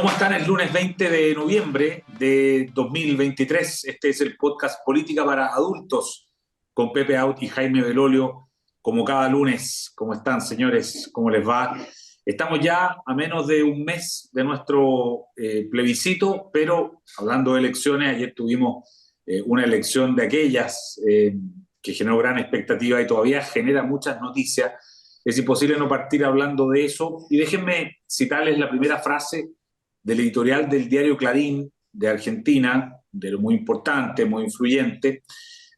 ¿Cómo están el lunes 20 de noviembre de 2023? Este es el podcast Política para Adultos con Pepe Out y Jaime Belolio, como cada lunes. ¿Cómo están, señores? ¿Cómo les va? Estamos ya a menos de un mes de nuestro plebiscito, pero hablando de elecciones, ayer tuvimos una elección de aquellas que generó gran expectativa y todavía genera muchas noticias. Es imposible no partir hablando de eso. Y déjenme citarles la primera frase del editorial del diario Clarín de Argentina, de lo muy importante, muy influyente,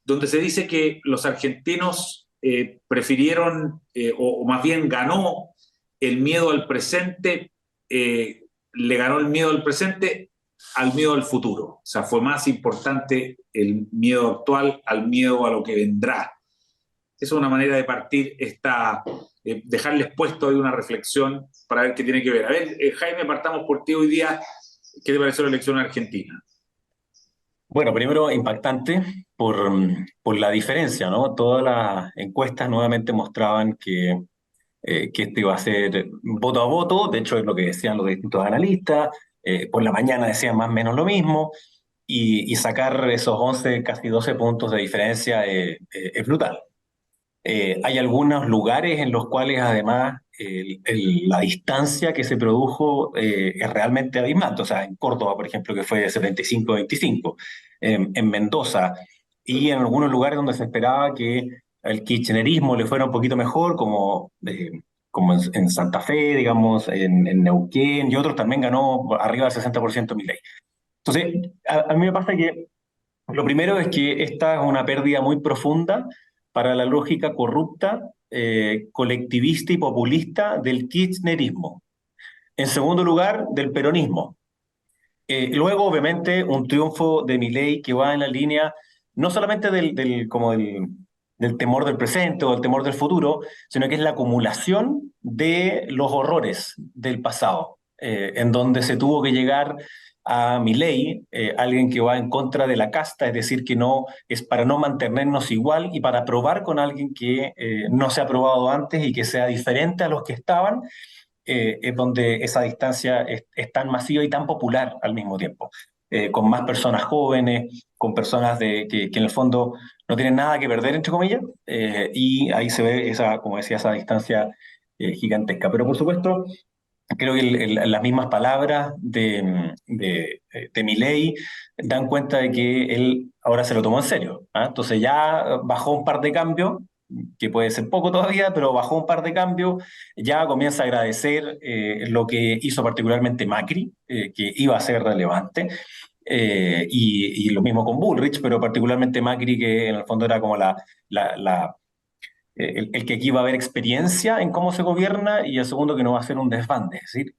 donde se dice que los argentinos prefirieron, o más bien ganó el miedo al presente, le ganó el miedo al presente al miedo al futuro. O sea, fue más importante el miedo actual al miedo a lo que vendrá. Es una manera de partir dejarles puesto ahí una reflexión para ver qué tiene que ver. A ver, Jaime, partamos por ti hoy día. ¿Qué te pareció la elección en Argentina? Bueno, primero impactante por la diferencia, ¿no? Todas las encuestas nuevamente mostraban que esto iba a ser voto a voto, de hecho es lo que decían los distintos analistas, por la mañana decían más o menos lo mismo, y sacar esos 11, casi 12 puntos de diferencia es brutal. Hay algunos lugares en los cuales además la distancia que se produjo es realmente abismante. O sea, en Córdoba, por ejemplo, que fue de 75-25, en Mendoza y en algunos lugares donde se esperaba que el kirchnerismo le fuera un poquito mejor, como en Santa Fe, digamos, en Neuquén y otros, también ganó arriba del 60% Milei. Entonces, a mí me pasa que lo primero es que esta es una pérdida muy profunda para la lógica corrupta, colectivista y populista del kirchnerismo. En segundo lugar, del peronismo. Luego, obviamente, un triunfo de Milei que va en la línea no solamente del temor del presente o del temor del futuro, sino que es la acumulación de los horrores del pasado, en donde se tuvo que llegar a Milei, alguien que va en contra de la casta, es decir, que no es para no mantenernos igual y para probar con alguien que no se ha probado antes y que sea diferente a los que estaban, es donde esa distancia es tan masiva y tan popular al mismo tiempo, con más personas jóvenes, con personas que en el fondo no tienen nada que perder, entre comillas, y ahí se ve esa, como decía, esa distancia gigantesca. Pero por supuesto, creo que las mismas palabras de Milei dan cuenta de que él ahora se lo tomó en serio, ¿ah? Entonces ya bajó un par de cambios, que puede ser poco todavía, pero bajó un par de cambios, ya comienza a agradecer lo que hizo particularmente Macri, que iba a ser relevante, y lo mismo con Bullrich, pero particularmente Macri, que en el fondo era como la, la el que aquí va a haber experiencia en cómo se gobierna y el segundo que no va a ser un desbande. Es decir,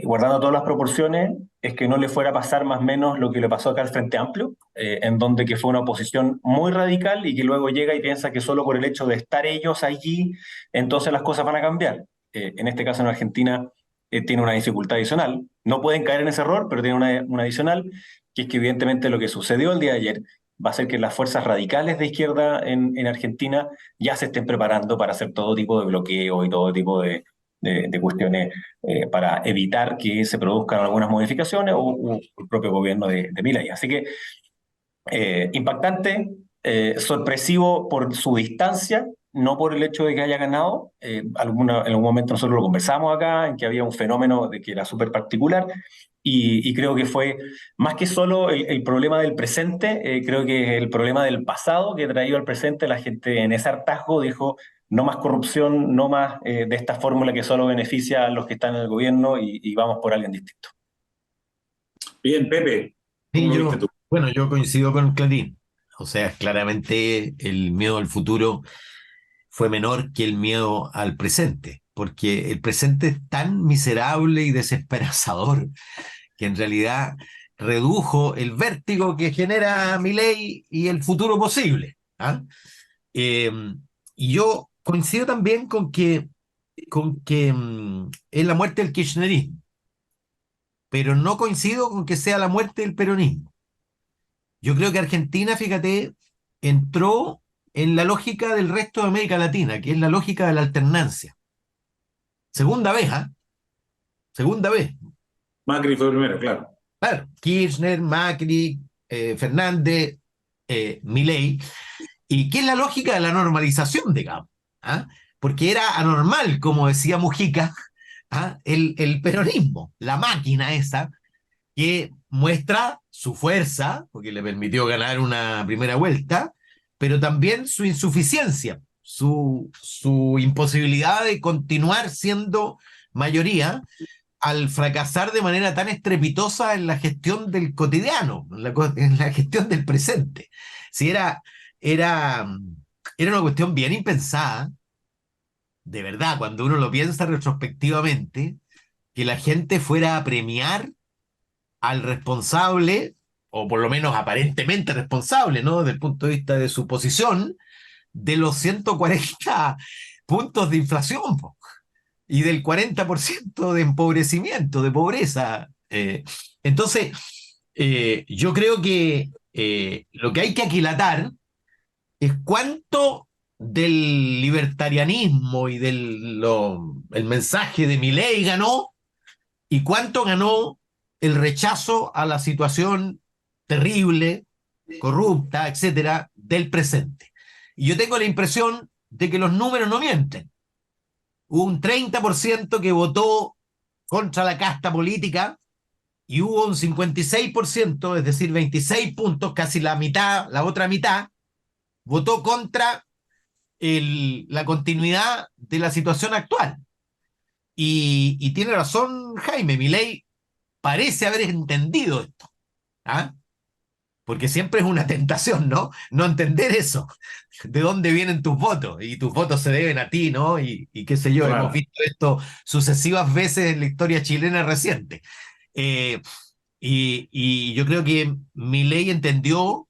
guardando todas las proporciones, es que no le fuera a pasar más o menos lo que le pasó acá al Frente Amplio, en donde que fue una oposición muy radical y que luego llega y piensa que solo por el hecho de estar ellos allí, entonces las cosas van a cambiar. En este caso en Argentina tiene una dificultad adicional. No pueden caer en ese error, pero tiene una adicional, que es que evidentemente lo que sucedió el día de ayer va a ser que las fuerzas radicales de izquierda en Argentina ya se estén preparando para hacer todo tipo de bloqueo y todo tipo de cuestiones para evitar que se produzcan algunas modificaciones o el propio gobierno de Milei. Así que impactante, sorpresivo por su distancia, no por el hecho de que haya ganado. En algún momento nosotros lo conversamos acá, en que había un fenómeno de que era súper particular, y creo que fue más que solo el problema del presente, creo que el problema del pasado que traído al presente, la gente en ese hartazgo dijo: no más corrupción, no más de esta fórmula que solo beneficia a los que están en el gobierno y vamos por alguien distinto. Bien, Pepe, ¿cómo Sí, lo viste tú? bueno, yo coincido con Clarín. O sea, claramente el miedo al futuro fue menor que el miedo al presente, porque el presente es tan miserable y desesperanzador que en realidad redujo el vértigo que genera Milei y el futuro posible. ¿Ah? Eh, y yo coincido también con que es la muerte del kirchnerismo, pero no coincido con que sea la muerte del peronismo. Yo creo que Argentina, fíjate, entró en la lógica del resto de América Latina, que es la lógica de la alternancia. Segunda vez, ¿ah? Segunda vez. Macri fue primero, claro. Claro, Kirchner, Macri, Fernández, Milei. ¿Y qué es la lógica de la normalización, digamos? ¿Ah? Porque era anormal, como decía Mujica, ¿ah? El peronismo, la máquina esa, que muestra su fuerza, porque le permitió ganar una primera vuelta, pero también su insuficiencia, su imposibilidad de continuar siendo mayoría al fracasar de manera tan estrepitosa en la gestión del cotidiano, en la gestión del presente. Si era, era una cuestión bien impensada, de verdad, cuando uno lo piensa retrospectivamente, que la gente fuera a premiar al responsable, o por lo menos aparentemente responsable, ¿no? Desde el punto de vista de su posición, de los 140 puntos de inflación, po, y del 40% de empobrecimiento, de pobreza. Entonces, yo creo que lo que hay que aquilatar es cuánto del libertarianismo y el mensaje de Milei ganó y cuánto ganó el rechazo a la situación terrible, corrupta, etcétera, del presente. Y yo tengo la impresión de que los números no mienten. Hubo un 30% que votó contra la casta política y hubo un 56%, es decir, 26 puntos, casi la mitad, la otra mitad, votó contra la continuidad de la situación actual. Y tiene razón Jaime, Milei parece haber entendido esto, ¿ah? Porque siempre es una tentación, ¿no? No entender eso, de dónde vienen tus votos, y tus votos se deben a ti, ¿no? Y qué sé yo, hemos Claro. visto esto sucesivas veces en la historia chilena reciente. Eh, y yo creo que Milei entendió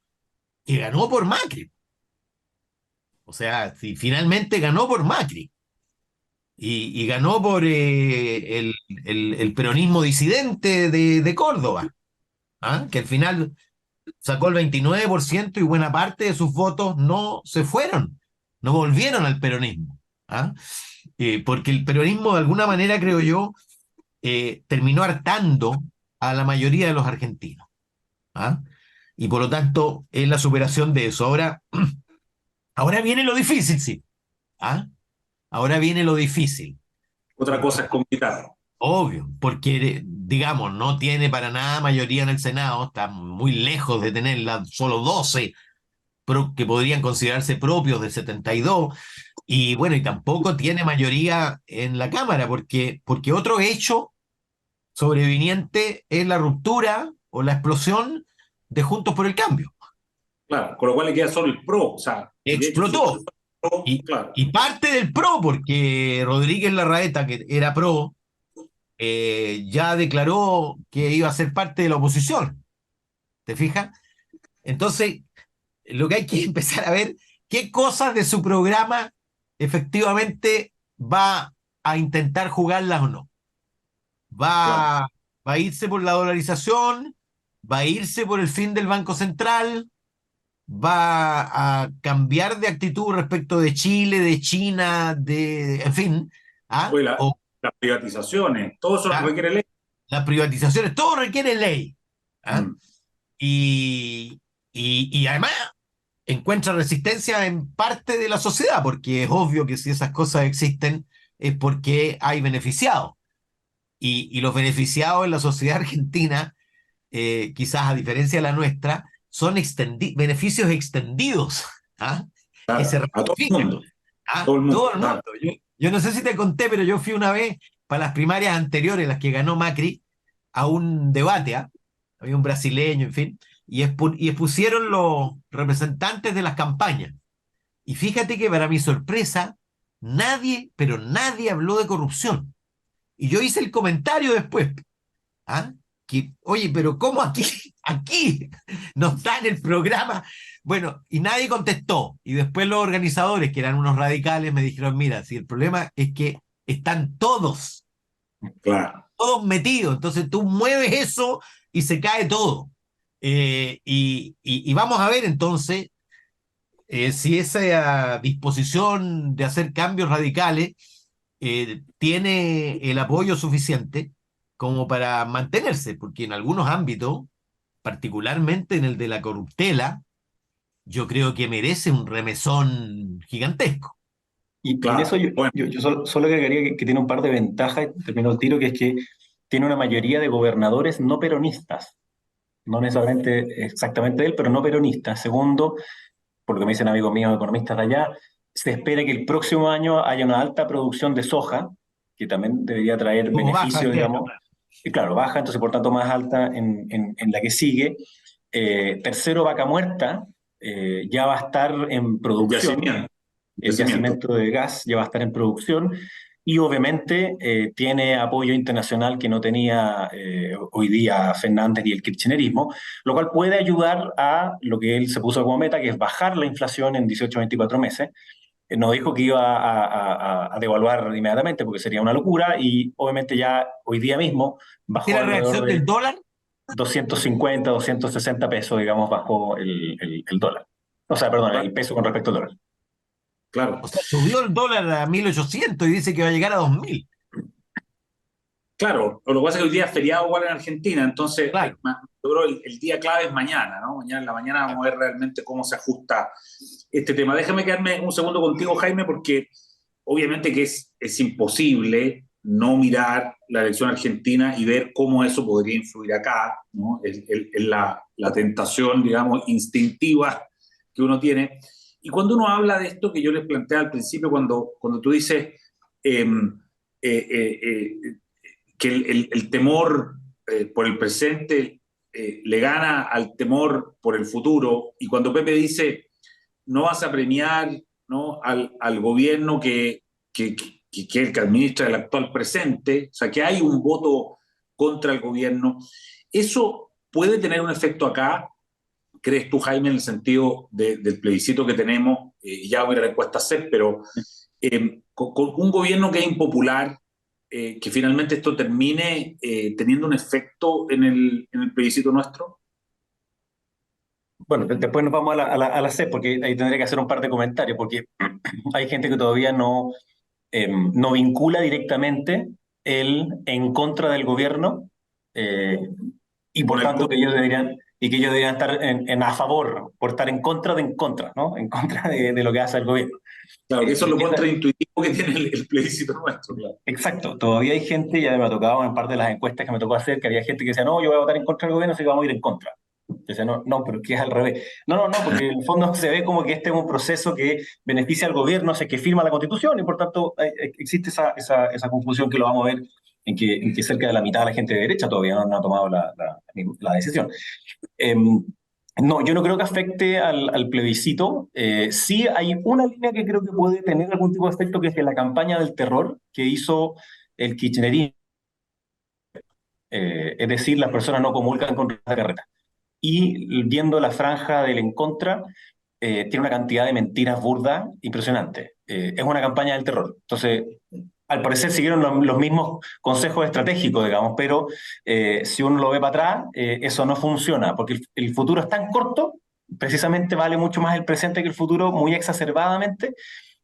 que ganó por Macri. O sea, si finalmente ganó por Macri. Y ganó por el peronismo disidente de Córdoba, ¿ah? Que al final sacó el 29% y buena parte de sus votos no se fueron, no volvieron al peronismo. ¿Ah? Porque el peronismo, de alguna manera, creo yo, terminó hartando a la mayoría de los argentinos. ¿Ah? Y por lo tanto, es la superación de eso. Ahora viene lo difícil, sí. ¿Ah? Ahora viene lo difícil. Otra cosa es complicar. Obvio, porque, digamos, no tiene para nada mayoría en el Senado, está muy lejos de tenerla, solo 12 que podrían considerarse propios de 72, y bueno, y tampoco tiene mayoría en la Cámara, porque otro hecho sobreviniente es la ruptura o la explosión de Juntos por el Cambio. Claro, con lo cual le queda solo el PRO. O sea, y de hecho, si usted Explotó, fuera PRO, y, claro, y parte del PRO, porque Rodríguez Larraeta, que era PRO, ya declaró que iba a ser parte de la oposición, ¿te fijas? Entonces, lo que hay que empezar a ver qué cosas de su programa efectivamente va a intentar jugarlas o no. claro. Va a irse por la dolarización, va a irse por el fin del Banco Central, va a cambiar de actitud respecto de Chile, de China, en fin, ¿ah? Oye, O las privatizaciones, todo eso ¿ah? requiere ley. Las privatizaciones, todo requiere ley. ¿Ah? Mm, Y, y además encuentra resistencia en parte de la sociedad, porque es obvio que si esas cosas existen es porque hay beneficiados. Y los beneficiados en la sociedad argentina, quizás a diferencia de la nuestra, son beneficios extendidos, ¿ah? Que se claro, a todo el ramifican, mundo, ¿ah? todo el mundo, Todo el mundo. claro. Yo no sé si te conté, pero yo fui una vez para las primarias anteriores, las que ganó Macri, a un debate, ¿ah? Había un brasileño, en fin, y expusieron los representantes de las campañas. Y fíjate que para mi sorpresa, nadie, pero nadie habló de corrupción. Y yo hice el comentario después, ¿ah? Que, oye, pero ¿cómo aquí? Aquí no está en el programa. Bueno, y nadie contestó. Y después los organizadores, que eran unos radicales, me dijeron, mira, si el problema es que están Claro. todos metidos, entonces tú mueves eso y se cae todo. Y vamos a ver entonces si esa disposición de hacer cambios radicales tiene el apoyo suficiente, como para mantenerse, porque en algunos ámbitos, particularmente en el de la corruptela, yo creo que merece un remesón gigantesco. Y en eso Claro, bueno, yo solo agregaría que tiene un par de ventajas, termino el tiro, que es que tiene una mayoría de gobernadores no peronistas, no necesariamente exactamente él, pero no peronistas. Segundo, por lo que me dicen amigos míos economistas de allá, se espera que el próximo año haya una alta producción de soja, que también debería traer Como baja beneficio, este año. digamos. Y claro, baja, entonces por tanto más alta en la que sigue. Tercero, vaca muerta, ya va a estar en el producción, yacimiento, el yacimiento. yacimiento de gas ya va a estar en producción y obviamente tiene apoyo internacional que no tenía hoy día Fernández y el kirchnerismo, lo cual puede ayudar a lo que él se puso como meta, que es bajar la inflación en 18 a 24 meses. No dijo que iba a devaluar inmediatamente porque sería una locura y obviamente ya hoy día mismo ¿Y bajó la alrededor reacción del de dólar? 250, 260 pesos, digamos, bajó el dólar. O sea, perdón, Claro, el peso con respecto al dólar. O claro. sea, subió el dólar a 1.800 y dice que va a llegar a 2.000. Claro, lo que pasa es que hoy día es feriado igual en Argentina, entonces Claro. yo creo el día clave es mañana, ¿no? Mañana en la mañana vamos a ver realmente cómo se ajusta este tema. Déjame quedarme un segundo contigo, Jaime, porque obviamente que es imposible no mirar la elección argentina y ver cómo eso podría influir acá, ¿no? Es la tentación, digamos, instintiva que uno tiene. Y cuando uno habla de esto que yo les planteé al principio, cuando tú dices... eh, eh, eh, eh, que el temor por el presente le gana al temor por el futuro. Y cuando Pepe dice, no vas a premiar, ¿no?, al gobierno que el que administra el actual presente, o sea, que hay un voto contra el gobierno, ¿eso puede tener un efecto acá? ¿Crees tú, Jaime, en el sentido del plebiscito que tenemos? Ya voy a la encuesta a hacer, pero con un gobierno que es impopular, que finalmente esto termine teniendo un efecto en el plebiscito nuestro? Bueno, después nos vamos a la C, porque ahí tendría que hacer un par de comentarios, porque hay gente que todavía no vincula directamente el en contra del gobierno eh, y Con por el tanto punto, que ellos deberían estar en a favor, por estar en contra de en contra, ¿no? En contra de lo que hace el gobierno. claro, que eso es lo Esa- contraintuitivo que tiene el plebiscito nuestro, claro. exacto, todavía hay gente, ya me ha tocado en parte de las encuestas que me tocó hacer, que había gente que decía, no, yo voy a votar en contra del gobierno, así que vamos a ir en contra. Dice, no, no, pero que es al revés. No, no, no, porque en el fondo se ve como que este es un proceso que beneficia al gobierno, sé que firma la Constitución y por tanto existe esa confusión que lo vamos a ver en que cerca de la mitad de la gente de derecha todavía no ha tomado la decisión. Eh, no, yo no creo que afecte al plebiscito. Sí hay una línea que creo que puede tener algún tipo de efecto, que es que la campaña del terror que hizo el kirchnerismo, es decir, las personas no comulgan con la carreta y viendo la franja del en contra, tiene una cantidad de mentiras burdas impresionante. Es una campaña del terror. Entonces, al parecer siguieron los mismos consejos estratégicos, digamos, pero si uno lo ve para atrás, eso no funciona, porque el futuro es tan corto, precisamente vale mucho más el presente que el futuro, muy exacerbadamente,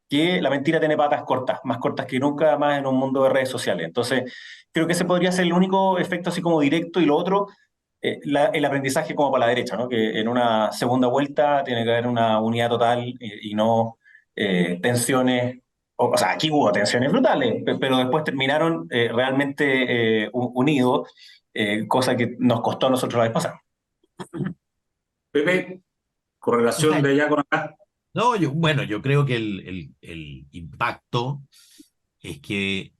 que la mentira tiene patas cortas, más cortas que nunca más en un mundo de redes sociales. Entonces, creo que ese podría ser el único efecto así como directo y lo otro, el aprendizaje como para la derecha, ¿no? Que en una segunda vuelta tiene que haber una unidad total y no tensiones, o sea, aquí hubo tensiones brutales, pero después terminaron realmente unidos, cosa que nos costó a nosotros la vez pasada. Pepe, O sea, correlación de allá con acá. no, bueno, yo creo que el impacto es que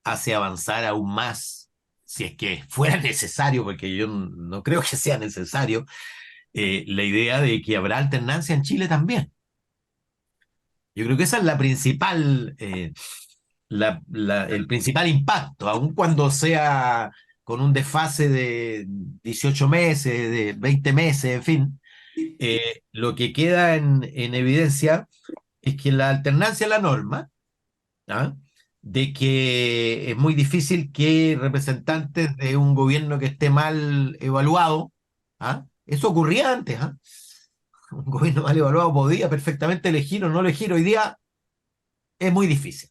hace avanzar aún más, si es que fuera necesario, porque yo no creo que sea necesario, la idea de que habrá alternancia en Chile también. Yo creo que esa es la principal, el principal impacto, aun cuando sea con un desfase de 18 meses, de 20 meses, en fin, lo que queda en evidencia es que la alternancia es la norma, ¿ah? De que es muy difícil que representantes de un gobierno que esté mal evaluado, ¿ah? Eso ocurría antes, ¿ah? Un gobierno mal evaluado podía perfectamente elegir o no elegir. Hoy día es muy difícil.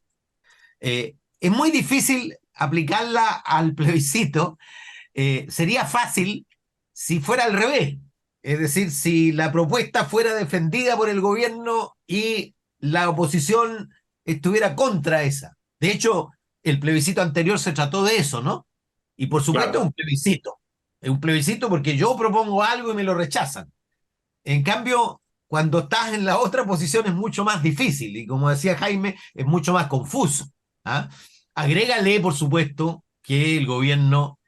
Es muy difícil aplicarla al plebiscito sería fácil si fuera al revés. Es decir, si la propuesta fuera defendida por el gobierno y la oposición estuviera contra esa. De hecho, el plebiscito anterior se trató de eso, ¿no? Y por supuesto es Claro, un plebiscito. Es un plebiscito porque yo propongo algo y me lo rechazan. En cambio, cuando estás en la otra posición es mucho más difícil y como decía Jaime, es mucho más confuso. ¿Ah? Agrégale, por supuesto, que el gobierno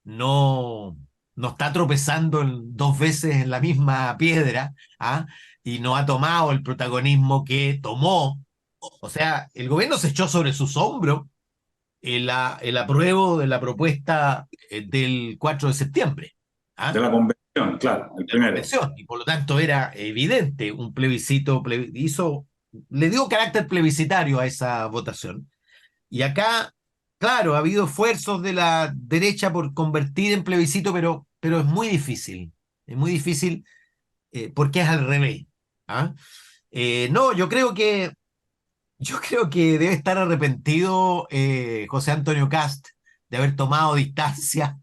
no, no está tropezando dos veces en la misma piedra, ¿ah? Y no ha tomado el protagonismo que tomó. O sea, el gobierno se echó sobre sus hombros el apruebo de la propuesta del 4 de septiembre. de ¿Ah? la convención, claro, el La primero. convención, y por lo tanto era evidente un plebiscito, le dio carácter plebiscitario a esa votación. Y acá, claro, ha habido esfuerzos de la derecha por convertir en plebiscito, pero es muy difícil porque es al revés. ¿Ah? No, yo creo que debe estar arrepentido José Antonio Cast de haber tomado distancia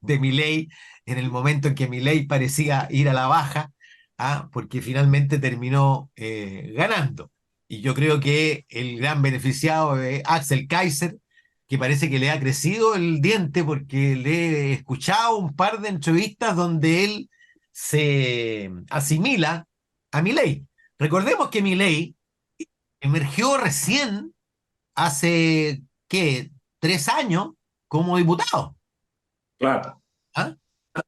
de Milei en el momento en que Milei parecía ir a la baja, ¿ah? Porque finalmente terminó ganando. Y yo creo que el gran beneficiado es Axel Kaiser, que parece que le ha crecido el diente porque le he escuchado un par de entrevistas donde él se asimila a Milei. Recordemos que Milei emergió recién hace, ¿qué? 3 años como diputado. Claro. ¿Ah?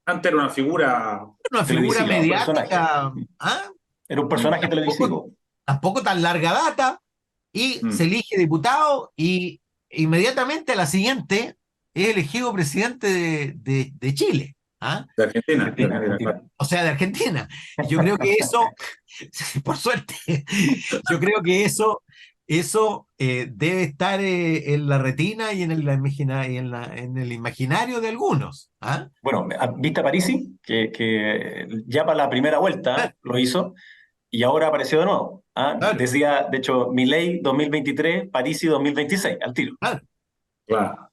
Antes era una figura. Una figura Televisivo, un personaje. mediática, ¿ah? Era un personaje Tampoco, televisivo. tampoco tan larga data, y se Mm, elige diputado y inmediatamente a la siguiente es elegido presidente de Chile. ¿Ah? de Argentina, de Argentina, Argentina, Argentina. claro. O sea, de Argentina. Y yo creo que eso, por suerte, yo creo que eso debe estar en la retina y en el imaginario de algunos. ¿Ah? Bueno, ¿viste a Parisi? Que ya para la primera vuelta Claro, lo hizo y ahora apareció de nuevo. ¿Ah? claro, Decía, de hecho, Milei 2023, Parisi 2026, al tiro. claro. Claro,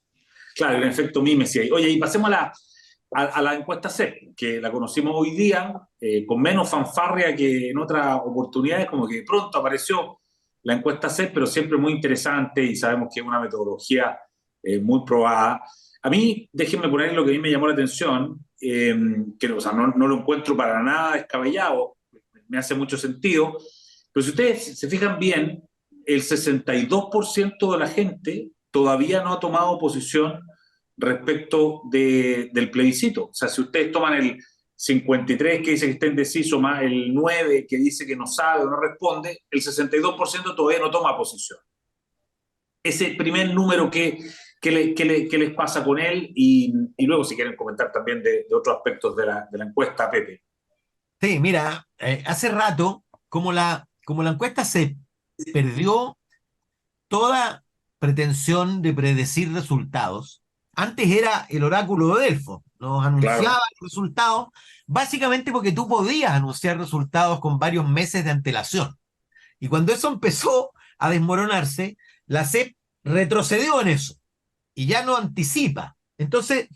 claro, el efecto mímesis ahí. Oye, y pasemos a la encuesta CEP, que la conocimos hoy día, con menos fanfarria que en otras oportunidades, como que pronto apareció la encuesta CEP, pero siempre muy interesante y sabemos que es una metodología muy probada. A mí, déjenme poner lo que a mí me llamó la atención, que o sea, no lo encuentro para nada descabellado, me hace mucho sentido, pero si ustedes se fijan bien, el 62% de la gente todavía no ha tomado posición respecto del plebiscito. O sea, si ustedes toman el 53 que dice que está indeciso más el 9 que dice que no sabe o no responde, el 62% todavía no toma posición. Ese primer número que les pasa con él y luego si quieren comentar también de otros aspectos de la encuesta, Pepe. Sí, mira, hace rato, como la encuesta se perdió toda pretensión de predecir resultados. Antes era el oráculo de Delfos, nos Claro, anunciaba los resultados, básicamente porque tú podías anunciar resultados con varios meses de antelación. Y cuando eso empezó a desmoronarse, la CEP retrocedió en eso y ya no anticipa. Entonces,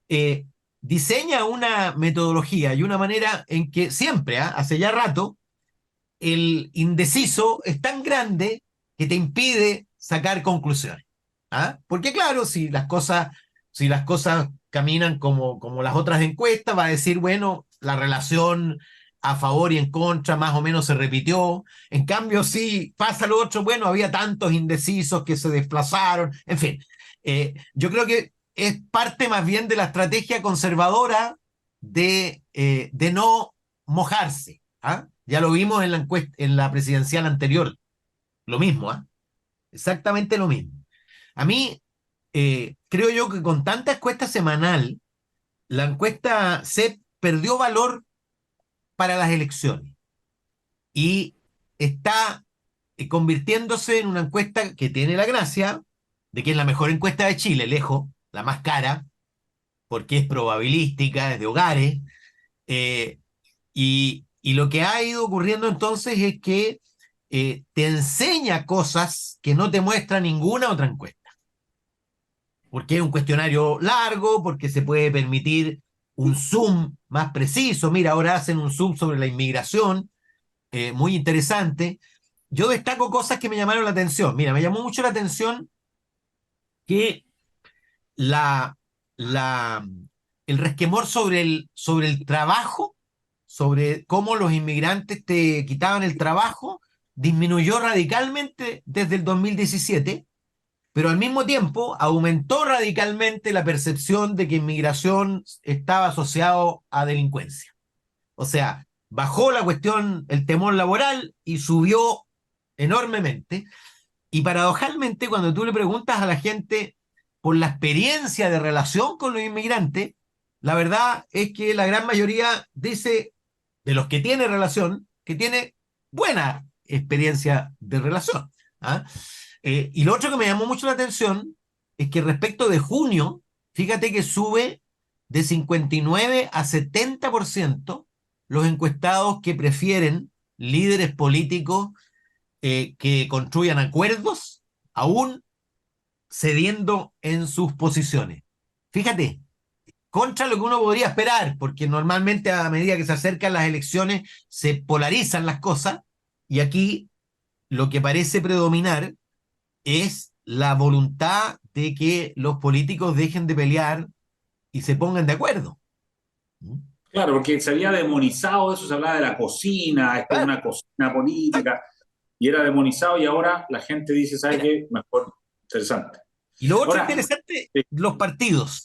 eh, diseña una metodología y una manera en que siempre, hace ya rato, el indeciso es tan grande que te impide sacar conclusiones. ¿Ah? Porque claro, si las cosas caminan como las otras encuestas, va a decir, bueno, la relación a favor y en contra más o menos se repitió. En cambio, si pasa lo otro, bueno, había tantos indecisos que se desplazaron. En fin, yo creo que es parte más bien de la estrategia conservadora de no mojarse. ¿Ah? Ya lo vimos en la encuesta, en la presidencial anterior. Lo mismo, ¿ah? Exactamente lo mismo. A mí, creo yo que con tanta encuesta semanal, la encuesta se perdió valor para las elecciones y está convirtiéndose en una encuesta que tiene la gracia de que es la mejor encuesta de Chile, lejos, la más cara, porque es probabilística, es de hogares, y lo que ha ido ocurriendo entonces es que te enseña cosas que no te muestra ninguna otra encuesta. porque es un cuestionario largo, porque se puede permitir un zoom más preciso. Mira, ahora hacen un zoom sobre la inmigración, muy interesante. Yo destaco cosas que me llamaron la atención. Mira, me llamó mucho la atención que la, la, el resquemor sobre el trabajo, sobre cómo los inmigrantes te quitaban el trabajo, disminuyó radicalmente desde el 2017, pero al mismo tiempo aumentó radicalmente la percepción de que inmigración estaba asociado a delincuencia. O sea, bajó la cuestión, el temor laboral y subió enormemente. Y paradojalmente, cuando tú le preguntas a la gente por la experiencia de relación con los inmigrantes, la verdad es que la gran mayoría dice, de los que tiene relación, que tiene buena experiencia de relación. ¿Ah? Y lo otro que me llamó mucho la atención es que respecto de junio, fíjate que sube de 59 a 70% los encuestados que prefieren líderes políticos que construyan acuerdos, aún cediendo en sus posiciones. Fíjate, contra lo que uno podría esperar, porque normalmente a medida que se acercan las elecciones se polarizan las cosas, y aquí lo que parece predominar es la voluntad de que los políticos dejen de pelear y se pongan de acuerdo. ¿Mm? Claro, porque se había demonizado eso, se hablaba de la cocina, esto es Claro. una cocina política, y era demonizado y ahora la gente dice, ¿sabe Mira, qué? Mejor, interesante. y lo otro Ahora, interesante, los partidos.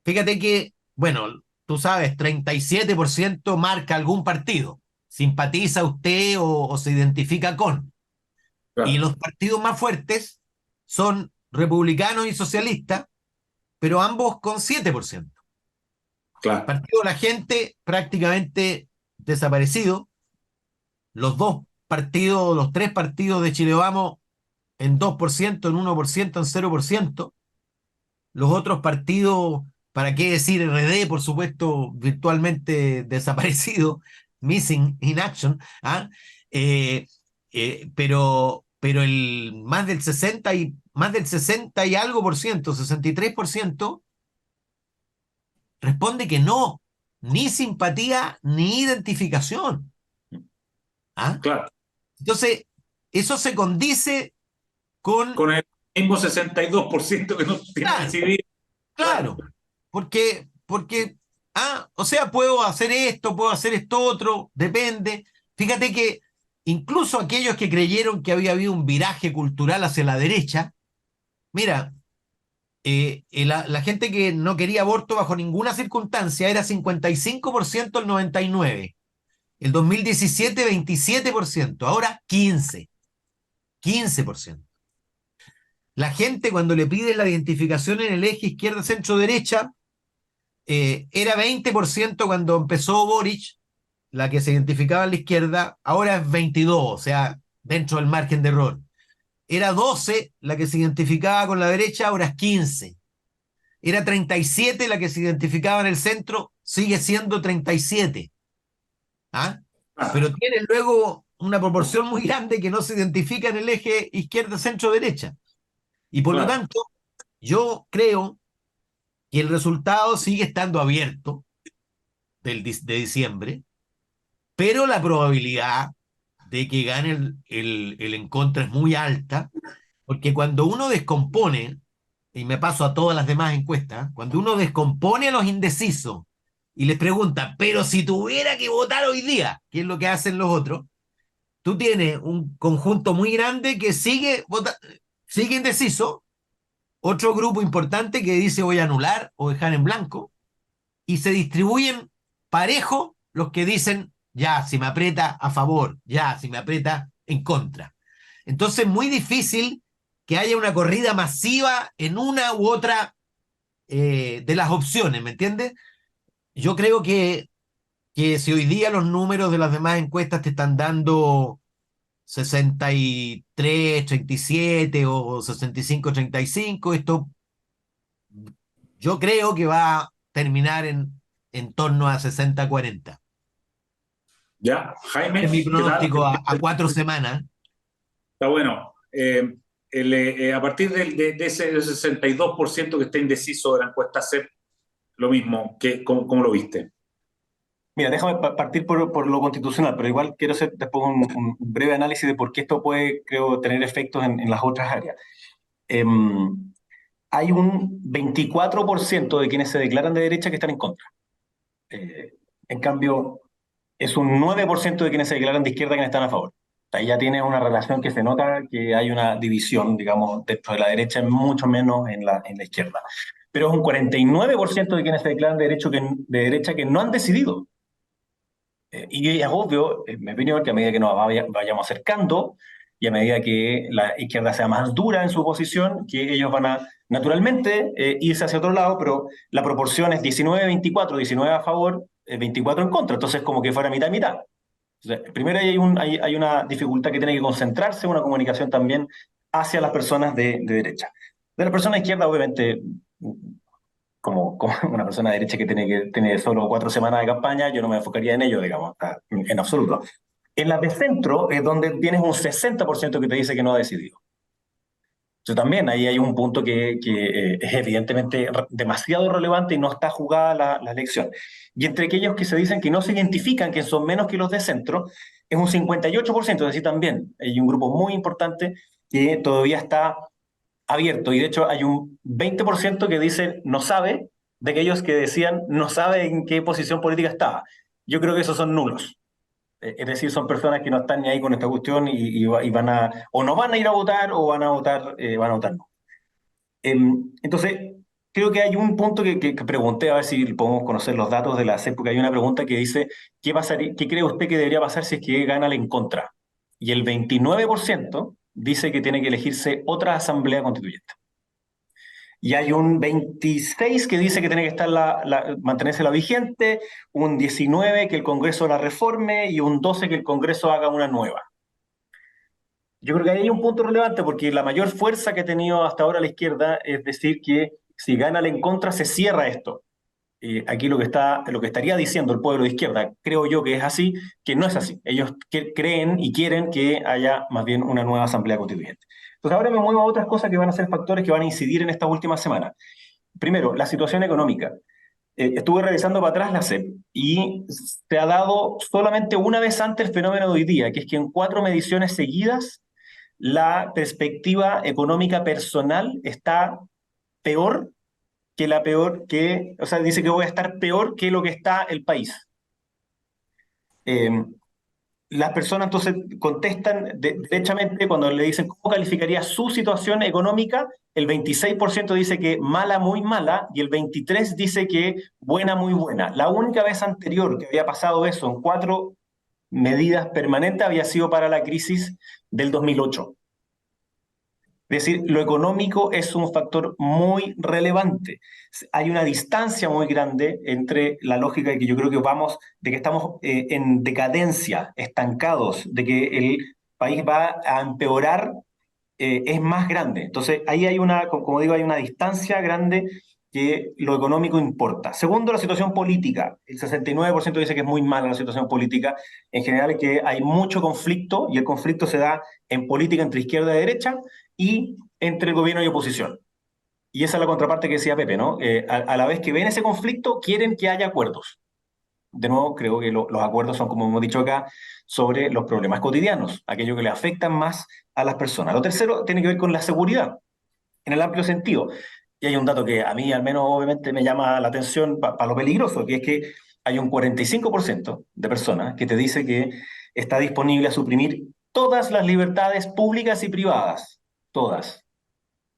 Fíjate que, bueno, tú sabes, 37% marca algún partido. Simpatiza usted o se identifica con. Y claro, los partidos más fuertes son republicanos y socialistas, pero ambos con 7%. claro, Partido de la Gente prácticamente desaparecido. Los dos partidos, los tres partidos de Chile Vamos en 2%, en 1%, en 0%. Los otros partidos, ¿para qué decir RD, por supuesto, virtualmente desaparecido, missing in action? ¿Ah? Eh, pero el más del 60 y algo por ciento, 63%, responde que no, ni simpatía ni identificación. ¿Ah? claro. Entonces, eso se condice con, Con el mismo 62% que no tiene claro, decidido, claro. claro, o sea, puedo hacer esto otro, depende. Fíjate que incluso aquellos que creyeron que había habido un viraje cultural hacia la derecha, mira, la gente que no quería aborto bajo ninguna circunstancia era 55% el 99, el 2017 27%, ahora 15%. La gente cuando le pide la identificación en el eje izquierda, centro, derecha, era 20% cuando empezó Boric, la que se identificaba a la izquierda, ahora es 22, o sea, dentro del margen de error. Era 12 la que se identificaba con la derecha, ahora es 15. Era 37 la que se identificaba en el centro, sigue siendo 37. ¿Ah? Ah, Pero tiene luego una proporción muy grande que no se identifica en el eje izquierda, centro, derecha. Y por lo claro, tanto, yo creo que el resultado sigue estando abierto de diciembre, pero la probabilidad de que gane el en contra es muy alta, porque cuando uno descompone, y me paso a todas las demás encuestas, cuando uno descompone a los indecisos y les pregunta, pero si tuviera que votar hoy día, ¿qué es lo que hacen los otros? Tú tienes un conjunto muy grande que sigue indeciso, otro grupo importante que dice voy a anular o dejar en blanco, y se distribuyen parejo los que dicen, ya, si me aprieta a favor, ya, si me aprieta en contra. Entonces, muy difícil que haya una corrida masiva en una u otra de las opciones, ¿me entiendes? Yo creo que si hoy día los números de las demás encuestas te están dando 63, 37 o 65, 35, esto yo creo que va a terminar en torno a 60-40. ya. Es Jaime, mi ¿qué tal? pronóstico a 4 semanas. Está bueno. A partir de ese 62% que está indeciso de la encuesta CEP, lo mismo, ¿cómo lo viste? Mira, déjame partir por lo constitucional, pero igual quiero hacer después un breve análisis de por qué esto puede, creo, tener efectos en las otras áreas. Em, Hay un 24% de quienes se declaran de derecha que están en contra. Eh, en cambio, es un 9% de quienes se declaran de izquierda quienes están a favor. Ahí ya tiene una relación que se nota que hay una división, digamos, dentro de la derecha, mucho menos en la izquierda. Pero es un 49% de quienes se declaran de derecha que no han decidido. Y es obvio, en mi opinión, que a medida que nos vayamos acercando y a medida que la izquierda sea más dura en su posición, que ellos van a naturalmente irse hacia otro lado, pero la proporción es 19-24, 19 a favor, 24 en contra, entonces como que fuera mitad y mitad. Entonces, primero hay una dificultad que tiene que concentrarse, una comunicación también hacia las personas de derecha. De las personas de izquierda, obviamente, como una persona de derecha que tiene solo 4 semanas de campaña, yo no me enfocaría en ello, digamos, en absoluto. En la de centro es donde tienes un 60% que te dice que no ha decidido. Entonces también ahí hay un punto que es evidentemente demasiado relevante y no está jugada la elección. Y entre aquellos que se dicen que no se identifican, que son menos que los de centro, es un 58%, es decir, también hay un grupo muy importante que todavía está abierto. Y de hecho hay un 20% que dice no sabe, de aquellos que decían no sabe en qué posición política estaba. Yo creo que esos son nulos. Es decir, son personas que no están ni ahí con esta cuestión y van a, o no van a ir a votar o van a votar no. Entonces, creo que hay un punto que pregunté, a ver si podemos conocer los datos de la CEP, porque hay una pregunta que dice, ¿qué cree usted que debería pasar si es que gana el en contra? Y el 29% dice que tiene que elegirse otra asamblea constituyente. Y hay un 26 que dice que tiene que estar mantenerse la vigente, un 19 que el Congreso la reforme y un 12 que el Congreso haga una nueva. Yo creo que ahí hay un punto relevante porque la mayor fuerza que ha tenido hasta ahora la izquierda es decir que si gana el en contra se cierra esto. Aquí lo que estaría diciendo el pueblo de izquierda, creo yo que es así, que no es así. Ellos creen y quieren que haya más bien una nueva asamblea constituyente. Entonces ahora me muevo a otras cosas que van a ser factores que van a incidir en estas últimas semanas. Primero, la situación económica. Estuve revisando para atrás la CEP y se ha dado solamente una vez antes el fenómeno de hoy día, que es que en 4 mediciones seguidas la perspectiva económica personal está peor o sea, dice que voy a estar peor que lo que está el país. Eh, las personas entonces contestan derechamente cuando le dicen cómo calificaría su situación económica, el 26% dice que mala, muy mala, y el 23% dice que buena, muy buena. La única vez anterior que había pasado eso en 4 medidas permanentes había sido para la crisis del 2008. Es decir, lo económico es un factor muy relevante. Hay una distancia muy grande entre la lógica de que yo creo que de que estamos en decadencia, estancados, de que el país va a empeorar, es más grande. Entonces, ahí hay como digo, hay una distancia grande que lo económico importa. Segundo, la situación política. El 69% dice que es muy mala la situación política. En general, que hay mucho conflicto y el conflicto se da en política entre izquierda y derecha y entre el gobierno y oposición. Y esa es la contraparte que decía Pepe, ¿no? A la vez que ven ese conflicto, quieren que haya acuerdos. De nuevo, creo que los acuerdos son, como hemos dicho acá, sobre los problemas cotidianos, aquello que le afectan más a las personas. Lo tercero tiene que ver con la seguridad, en el amplio sentido. Y hay un dato que a mí, al menos, obviamente, me llama la atención para lo peligroso, que es que hay un 45% de personas que te dice que está disponible a suprimir todas las libertades públicas y privadas, todas,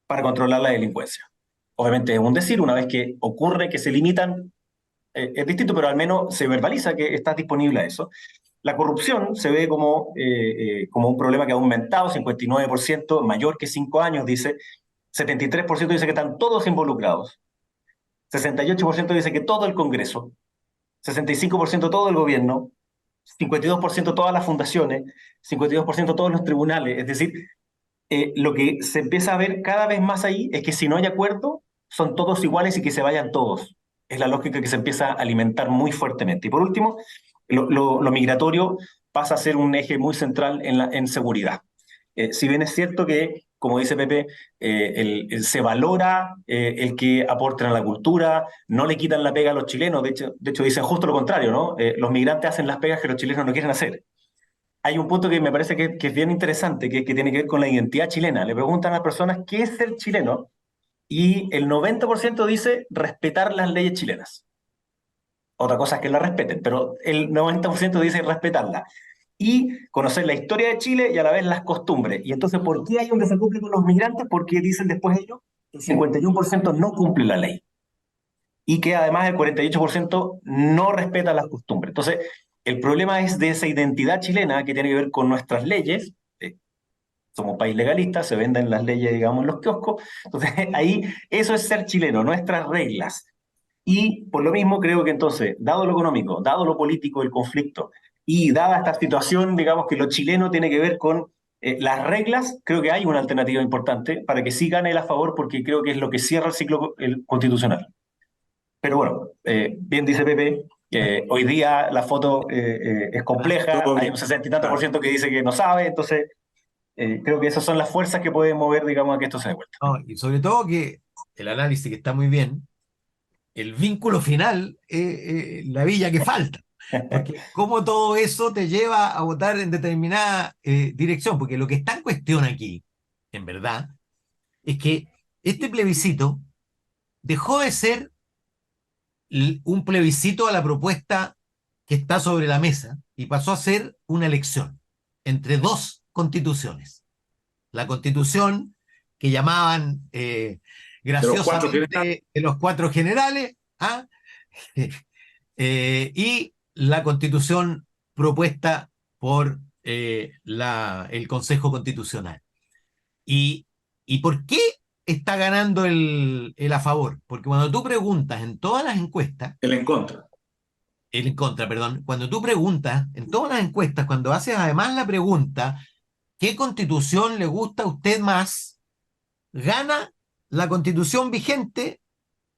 para controlar la delincuencia. Obviamente es un decir, una vez que ocurre que se limitan, es distinto, pero al menos se verbaliza que está disponible a eso. La corrupción se ve como un problema que ha aumentado, 59%, mayor que 5 años, dice. 73% dice que están todos involucrados. 68% dice que todo el Congreso. 65% todo el gobierno. 52% todas las fundaciones. 52% todos los tribunales. Es decir, lo que se empieza a ver cada vez más ahí es que si no hay acuerdo, son todos iguales y que se vayan todos. Es la lógica que se empieza a alimentar muy fuertemente. Y por último, lo migratorio pasa a ser un eje muy central en seguridad. Si bien es cierto que como dice Pepe, se valora el que aporten a la cultura, no le quitan la pega a los chilenos, de hecho dicen justo lo contrario, ¿no? Los migrantes hacen las pegas que los chilenos no quieren hacer. Hay un punto que me parece que es bien interesante, que tiene que ver con la identidad chilena. Le preguntan a las personas qué es ser chileno y el 90% dice respetar las leyes chilenas. Otra cosa es que la respeten, pero el 90% dice respetarla. Y conocer la historia de Chile y a la vez las costumbres. Y entonces, ¿por qué hay un desacuerdo con los migrantes? Porque dicen después ellos que el 51% no cumple la ley. Y que además el 48% no respeta las costumbres. Entonces, el problema es de esa identidad chilena que tiene que ver con nuestras leyes. Somos país legalista, se venden las leyes, digamos, en los kioscos. Entonces, ahí eso es ser chileno, nuestras reglas. Y por lo mismo creo que entonces, dado lo económico, dado lo político, el conflicto, y dada esta situación, digamos, que lo chileno tiene que ver con las reglas, creo que hay una alternativa importante para que sí gane el a favor, porque creo que es lo que cierra el ciclo constitucional. Pero bueno, bien dice Pepe, hoy día la foto es compleja, hay un 60 y tanto por ciento que dice que no sabe, entonces creo que esas son las fuerzas que pueden mover, digamos, a que esto se dé vuelta. No, y sobre todo que el análisis que está muy bien, el vínculo final es la villa que falta. Porque cómo todo eso te lleva a votar en determinada dirección. Porque lo que está en cuestión aquí, en verdad, es que este plebiscito dejó de ser un plebiscito a la propuesta que está sobre la mesa y pasó a ser una elección entre dos constituciones. La constitución que llamaban graciosamente de los cuatro generales, ¿ah? Y la constitución propuesta por el Consejo Constitucional. ¿Y por qué está ganando el a favor? Porque cuando tú preguntas en todas las encuestas, El en contra. el en contra, perdón, cuando tú preguntas en todas las encuestas, cuando haces además la pregunta, ¿qué constitución le gusta a usted más? Gana la constitución vigente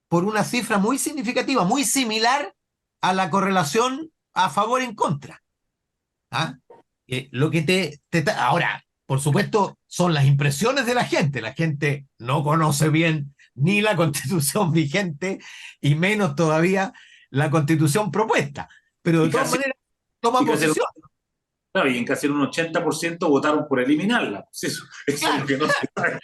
por una cifra muy significativa, muy similar a la correlación a favor en contra. ¿Ah? Lo que ahora, por supuesto, son las impresiones de la gente. La gente no conoce bien ni la constitución vigente y menos todavía la constitución propuesta. Pero de todas maneras toma posición. Claro, y en casi un 80% votaron por eliminarla. Eso claro. Es lo que no se sabe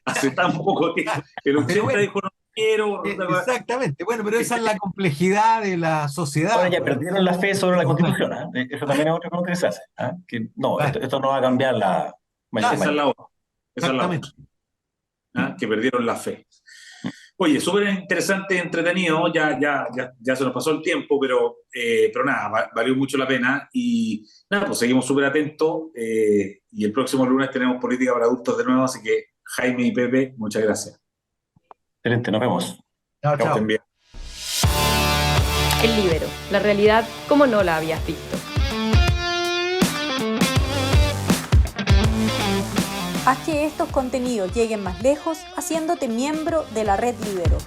hace tan poco tiempo. El 80% bueno, dijo no quiero. Exactamente. Bueno, pero esa es la complejidad de la sociedad. Ahora ya perdieron la fe sobre la Constitución. Eso también es otra cosa que se hace. Que no, claro. esto no va a cambiar la... Esa es la otra. Esa es la otra. Que perdieron la fe. Oye, súper interesante, entretenido, ya se nos pasó el tiempo, pero nada, valió mucho la pena y nada, pues seguimos súper atentos y el próximo lunes tenemos Política para Adultos de nuevo, así que Jaime y Pepe, muchas gracias. Excelente, nos vemos. Chao, chao. El Líbero, la realidad como no la habías visto. Haz que estos contenidos lleguen más lejos haciéndote miembro de la Red Líbero.